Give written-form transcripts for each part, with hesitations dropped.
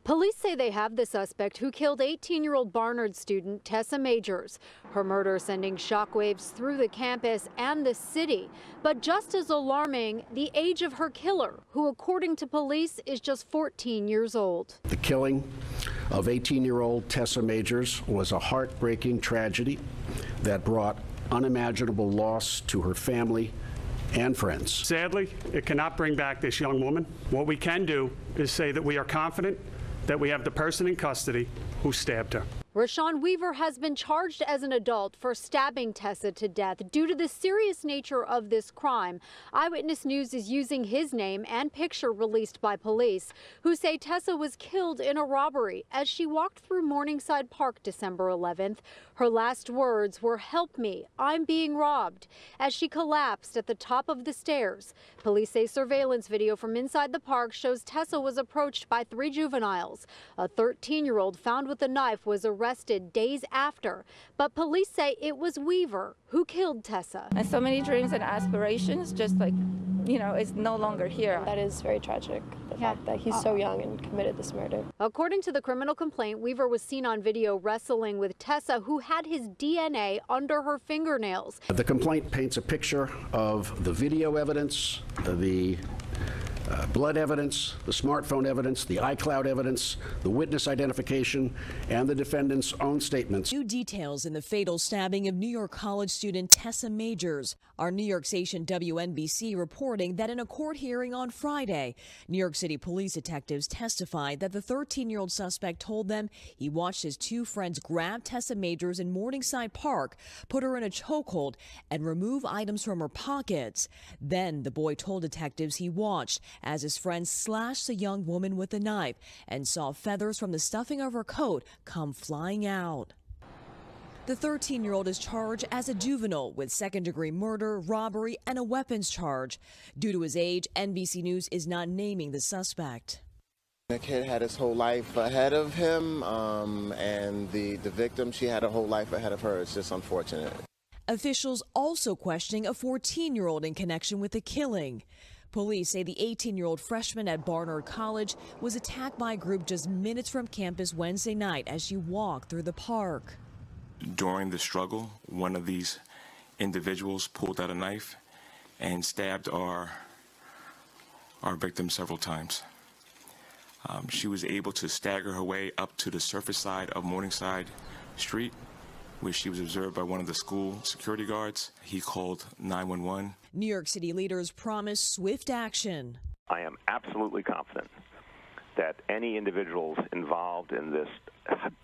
Police say they have the suspect who killed 18-year-old Barnard student Tessa Majors. Her murder sending shockwaves through the campus and the city. But just as alarming, the age of her killer, who according to police is just 14 years old. The killing of 18-year-old Tessa Majors was a heartbreaking tragedy that brought unimaginable loss to her family and friends. Sadly, it cannot bring back this young woman. What we can do is say that we are confident that we have the person in custody who stabbed her. Rashaun Weaver has been charged as an adult for stabbing Tessa to death due to the serious nature of this crime. Eyewitness News is using his name and picture released by police, who say Tessa was killed in a robbery as she walked through Morningside Park December 11th. Her last words were, "Help me, I'm being robbed," as she collapsed at the top of the stairs. Police say surveillance video from inside the park shows Tessa was approached by 3 juveniles. A 13-year-old found with a knife was arrested days after, but police say it was Weaver who killed Tessa. And so many dreams and aspirations just is no longer here. That is very tragic, the fact that he's so young and committed this murder. According to the criminal complaint, Weaver was seen on video wrestling with Tessa, who had his DNA under her fingernails. The complaint paints a picture of the video evidence, the blood evidence, the smartphone evidence, the iCloud evidence, the witness identification, and the defendant's own statements. New details in the fatal stabbing of New York College student Tessa Majors. Our New York station WNBC reporting that in a court hearing on Friday, New York City police detectives testified that the 13-year-old suspect told them he watched his 2 friends grab Tessa Majors in Morningside Park, put her in a chokehold, and remove items from her pockets. Then the boy told detectives he watched as his friend slashed the young woman with a knife and saw feathers from the stuffing of her coat come flying out. The 13-year-old is charged as a juvenile with second-degree murder, robbery, and a weapons charge. Due to his age, NBC News is not naming the suspect. The kid had his whole life ahead of him, and the victim, she had a whole life ahead of her. It's just unfortunate. Officials Also questioning a 14-year-old in connection with the killing. Police say the 18-year-old freshman at Barnard College was attacked by a group just minutes from campus Wednesday night as she walked through the park. During the struggle, one of these individuals pulled out a knife and stabbed our victim several times. She was able to stagger her way up to the surface side of Morningside Street, where she was observed by one of the school security guards. He called 911. New York City leaders promise swift action. I am absolutely confident that any individuals involved in this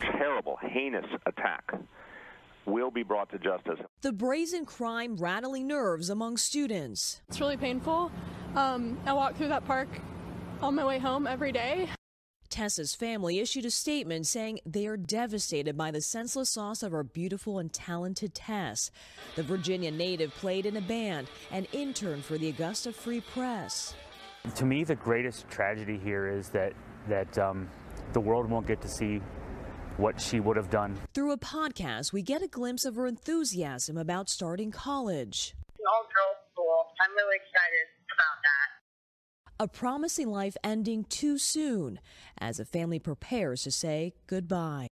terrible, heinous attack will be brought to justice. The brazen crime rattling nerves among students. It's really painful. I walk through that park on my way home every day. Tessa's family issued a statement saying they are devastated by the senseless loss of our beautiful and talented Tess. The Virginia native played in a band and interned for the Augusta Free Press. To me, the greatest tragedy here is that the world won't get to see what she would have done. Through a podcast, we get a glimpse of her enthusiasm about starting college. All-girls school. I'm really excited about that. A promising life ending too soon as a family prepares to say goodbye.